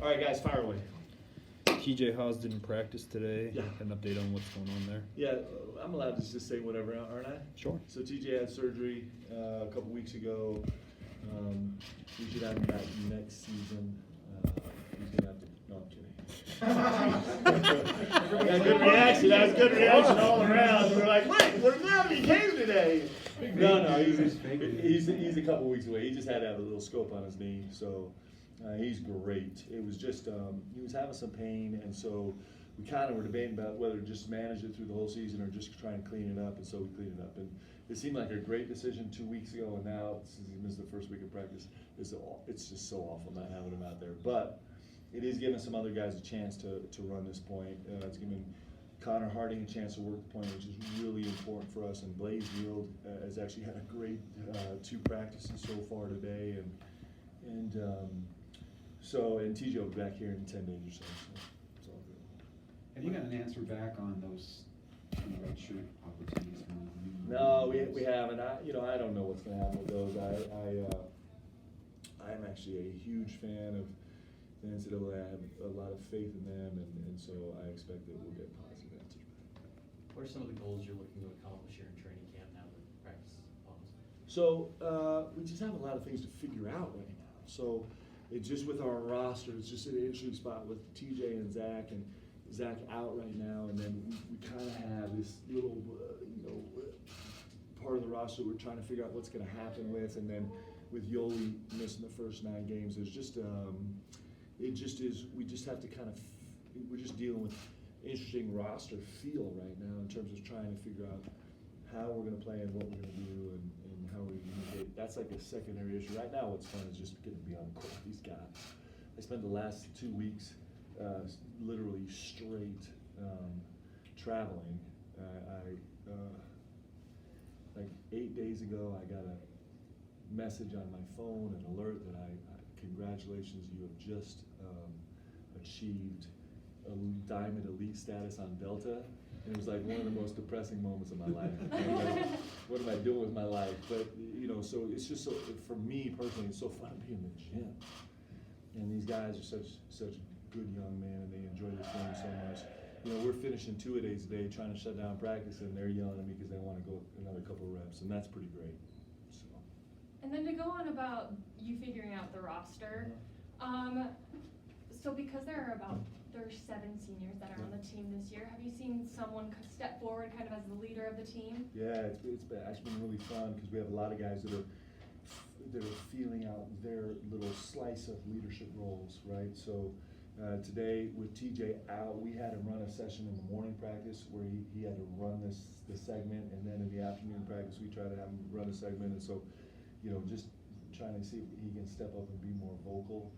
All right, guys, fire away. TJ Haas didn't practice today. Yeah. An update on what's going on there. Yeah, I'm allowed to just say whatever, aren't I? Sure. So TJ had surgery a couple weeks ago. We should have him back next season. He's gonna have to. No, I'm kidding. That's good reaction. That's good reaction all around. We're like, wait, what happened? He came today. No, he's a couple weeks away. He just had to have a little scope on his knee, so he's great. It was just he was having some pain, and so we kind of were debating about whether to just manage it through the whole season or just try and clean it up, and so we cleaned it up. And it seemed like a great decision 2 weeks ago, and now since he missed the first week of practice, it's just so awful not having him out there. But it is giving some other guys a chance to run this point. It's giving Connor Harding a chance to work the point, which is really important for us. And Blaze Yield has actually had a great 2 practices so far today, and TJ will be back here in 10 days or so. It's all good. Have you got an answer back on those redshirt opportunities? No, we haven't. I don't know what's going to happen with those. I'm actually a huge fan of the NCAA. I have a lot of faith in them, and so I expect that we'll get positive answers back. What are some of the goals you're looking to accomplish here in training camp now that practice is paused? So we just have a lot of things to figure out right now. So it's just with our roster, it's just an interesting spot with TJ and Zach, and Zach out right now, and then we kind of have this little, part of the roster we're trying to figure out what's going to happen with, and then with Yoli missing the first 9 games, there's just it just is. We just have to we're just dealing with interesting roster feel right now in terms of trying to figure out how we're going to play and what we're going to do and how we're going to communicate. That's like a secondary issue. Right now what's fun is just getting to be on the court with these guys. I spent the last 2 weeks literally straight traveling. Like 8 days ago, I got a message on my phone, an alert that congratulations, you have just achieved a Diamond Elite status on Delta. And it was like one of the most depressing moments of my life. Like, what am I doing with my life? But so it's just for me personally, it's so fun to be in the gym. And these guys are such good young men, and they enjoy this game so much. We're finishing 2-a-days a day trying to shut down practice, and they're yelling at me because they want to go another couple of reps, and that's pretty great. So. And then to go on about you figuring out the roster, so because there's 7 seniors that are on the team this year, have you seen someone step forward kind of as the leader of the team? Yeah, it's actually been really fun because we have a lot of guys that are feeling out their little slice of leadership roles, right? So today with TJ out, we had him run a session in the morning practice where he had to run this segment, and then in the afternoon practice we try to have him run a segment, and so just trying to see if he can step up and be more vocal.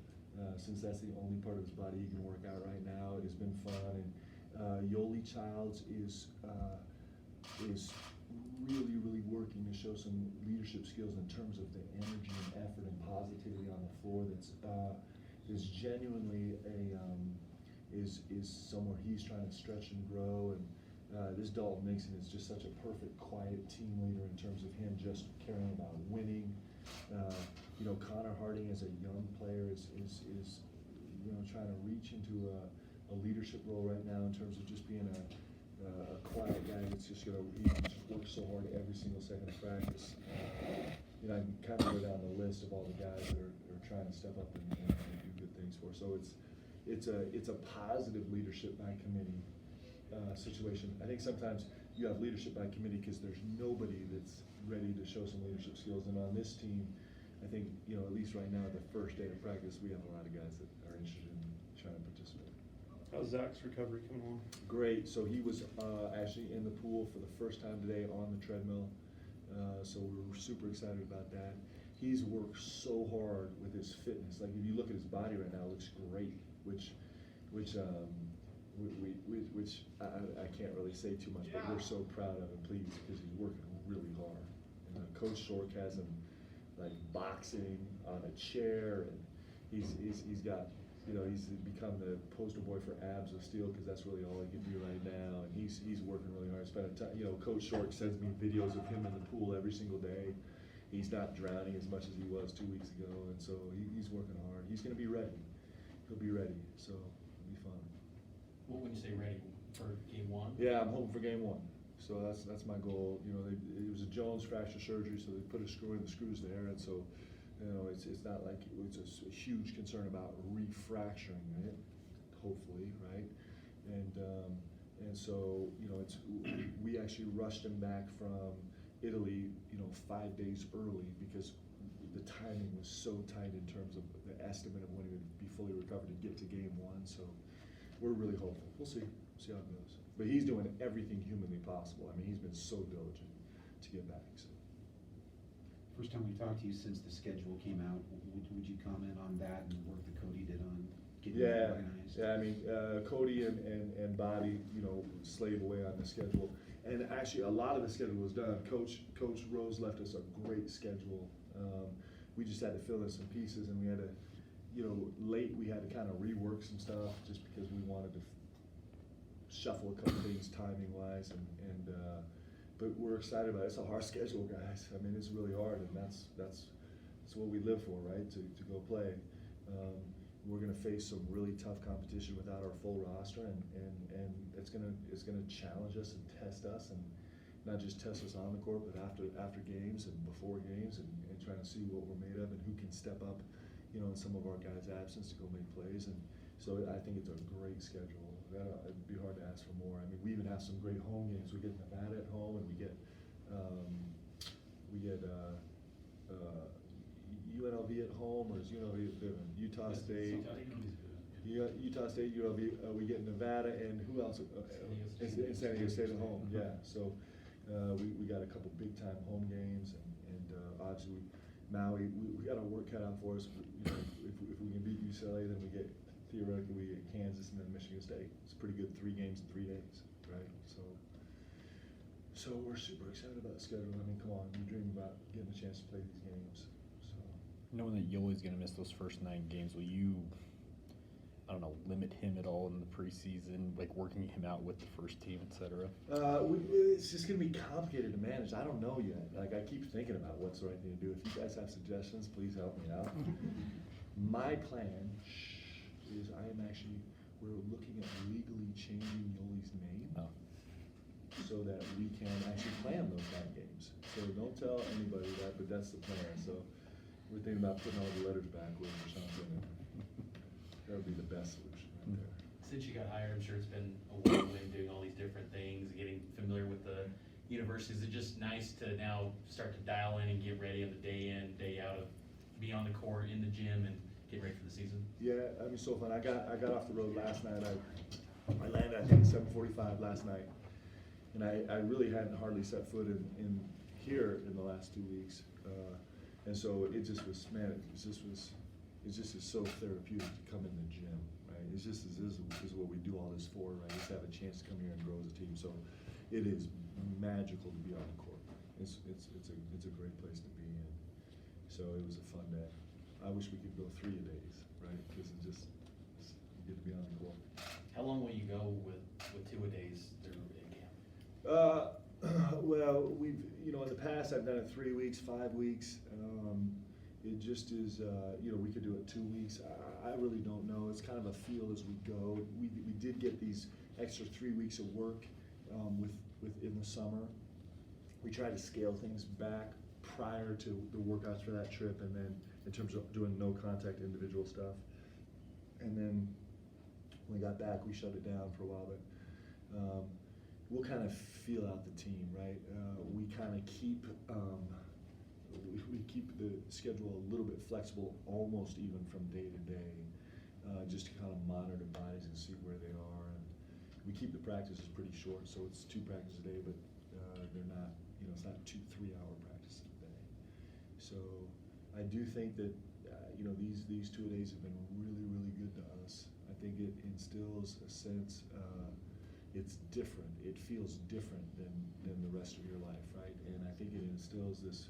Since that's the only part of his body he can work out right now, it has been fun. And Yoli Childs is really working to show some leadership skills in terms of the energy and effort and positivity on the floor. Is genuinely is somewhere he's trying to stretch and grow. And this Dalton Nixon is just such a perfect, quiet team leader in terms of him just caring about winning. Connor Harding as a young player is trying to reach into a leadership role right now in terms of just being a quiet guy that's just he just works so hard every single second of practice. I can kind of go down the list of all the guys that are trying to step up and do good things for. So it's a positive leadership by committee situation. I think sometimes you have leadership by committee because there's nobody that's ready to show some leadership skills. And on this team, I think, at least right now, the first day of practice, we have a lot of guys that are interested in trying to participate. How's Zach's recovery coming along? Great. So he was actually in the pool for the first time today on the treadmill. So we're super excited about that. He's worked so hard with his fitness. Like if you look at his body right now, it looks great, which I can't really say too much, but we're so proud of him, pleased, because he's working really hard. And Coach Shork has him like boxing on a chair, and he's got, he's become the poster boy for abs of steel because that's really all he can do right now. And he's working really hard. Coach Shork sends me videos of him in the pool every single day. He's not drowning as much as he was 2 weeks ago, and so he's working hard. He's going to be ready. he'll be ready, so it'll be fun. Well, when you say ready, for game one? Yeah, I'm hoping for game one. So that's my goal. You know, it was a Jones fracture surgery, so they put a screw in, the screw's there, and so, you know, it's not like it's a huge concern about refracturing it, hopefully, right? And so, you know, we actually rushed him back from Italy, you know, 5 days early because the timing was so tight in terms of the estimate of when he would be fully recovered to get to game one. So we're really hopeful. We'll see how it goes. But he's doing everything humanly possible. I mean, he's been so diligent to get back. So. First time we talked to you since the schedule came out, would you comment on that and the work that Cody did on getting it organized? Yeah, I mean, Cody and Bobby, you know, slaved away on the schedule. And actually, a lot of the schedule was done. Coach Rose left us a great schedule. We just had to fill in some pieces, and we had to, you know, late we had to kind of rework some stuff just because we wanted to shuffle a couple things timing-wise, but we're excited about it. It's a hard schedule, guys. I mean, it's really hard, and that's what we live for, right? To go play. We're going to face some really tough competition without our full roster, and it's gonna challenge us and test us, and not just test us on the court, but after games and before games, and trying to see what we're made of and who can step up, you know, in some of our guys' absence to go make plays. And so I think it's a great schedule. It'd be hard to ask for more. I mean, we even have some great home games. We get Nevada at home, and we get UNLV at home, or is UNLV different? Utah State. Utah State, UNLV. We get Nevada, and who else? And San Diego State at home. Yeah. So we got a couple big time home games, and obviously Maui. We got our work cut out for us. You know, if we can beat UCLA, then we get. Theoretically, we get Kansas and then Michigan State. It's pretty good 3 games in 3 days, right? So we're super excited about the schedule. I mean, come on, we dream about getting a chance to play these games. So Knowing that Yoeli's going to miss those first 9 games, will you, I don't know, limit him at all in the preseason, like working him out with the first team, et cetera? It's just going to be complicated to manage. I don't know yet. Like, I keep thinking about what's the right thing to do. If you guys have suggestions, please help me out. My plan is we're looking at legally changing Yoeli's name so that we can actually plan those 9 games. So don't tell anybody that, but that's the plan. So we're thinking about putting all the letters backwards or something. That would be the best solution right there. Since you got hired, I'm sure it's been a whirlwind doing all these different things, getting familiar with the university. Is it just nice to now start to dial in and get ready on the day in, day out of be on the court, in the gym, and get ready for the season? Yeah, I mean, so fun. I got off the road last night. I landed, I think, at 7:45 last night, and I really hadn't hardly set foot in here in the last 2 weeks, and so it just was, man, it just is so therapeutic to come in the gym, right? This is what we do all this for, right? Just have a chance to come here and grow as a team. So it is magical to be on the court. It's a great place to be in. So it was a fun day. I wish we could go 3 a days, right? Because you get to be on the court. How long will you go with 2 a days through in camp? Well, in the past I've done it 3 weeks, 5 weeks. It just is, we could do it 2 weeks. I really don't know. It's kind of a feel as we go. We did get these extra 3 weeks of work in the summer. We tried to scale things back prior to the workouts for that trip, and then in terms of doing no contact individual stuff. And then when we got back, we shut it down for a while, but we'll kind of feel out the team, right? We kind of keep we keep the schedule a little bit flexible, almost even from day to day, just to kind of monitor bodies and see where they are. And we keep the practices pretty short, so it's 2 practices a day, but they're not, it's not 2 3-hour practices a day. So I do think that these 2 days have been really, really good to us. I think it instills a sense. It's different. It feels different than the rest of your life, right? And I think it instills this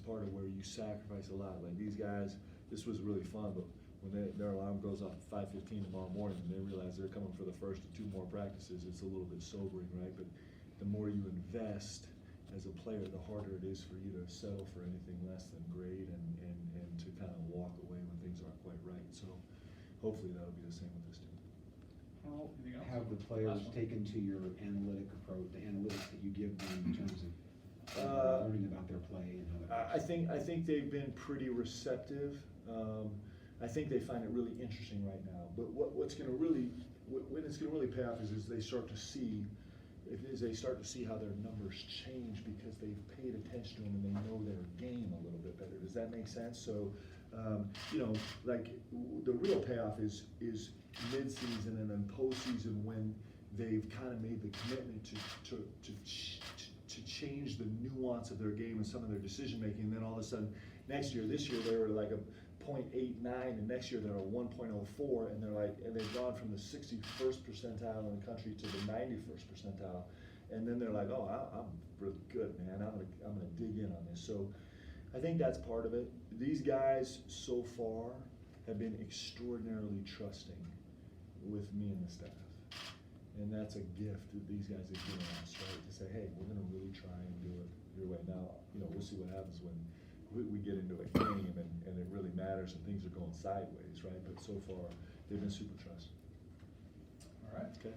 part of where you sacrifice a lot. Like these guys, this was really fun, but when their alarm goes off at 5:15 tomorrow morning and they realize they're coming for the first of 2 more practices, it's a little bit sobering, right? But the more you invest as a player, the harder it is for you to settle for anything less than great and to kind of walk away when things aren't quite right. So hopefully that'll be the same with this team. Well, anything else? Have the players Last one. taken to your analytic approach, the analytics that you give them in terms of learning about their play and how it I think they've been pretty receptive. I think they find it really interesting right now. But when it's gonna really pay off is they start to see, they start to see how their numbers change because they've paid attention to them and they know their game a little bit better. Does that make sense? So, like the real payoff is mid-season and then postseason when they've kind of made the commitment to change the nuance of their game and some of their decision making. And then all of a sudden, this year they were like a .89, and next year they're a 1.04, and they've gone from the 61st percentile in the country to the 91st percentile, and then they're like, oh, I'm really good, man. I'm gonna dig in on this. So I think that's part of it. These guys so far have been extraordinarily trusting with me and the staff. And that's a gift that these guys have given us, right? To say, hey, we're gonna really try and do it your way. Now, we'll see what happens when we get into a game and it really matters and things are going sideways, right? But so far, they've been super trusting. All right. Okay.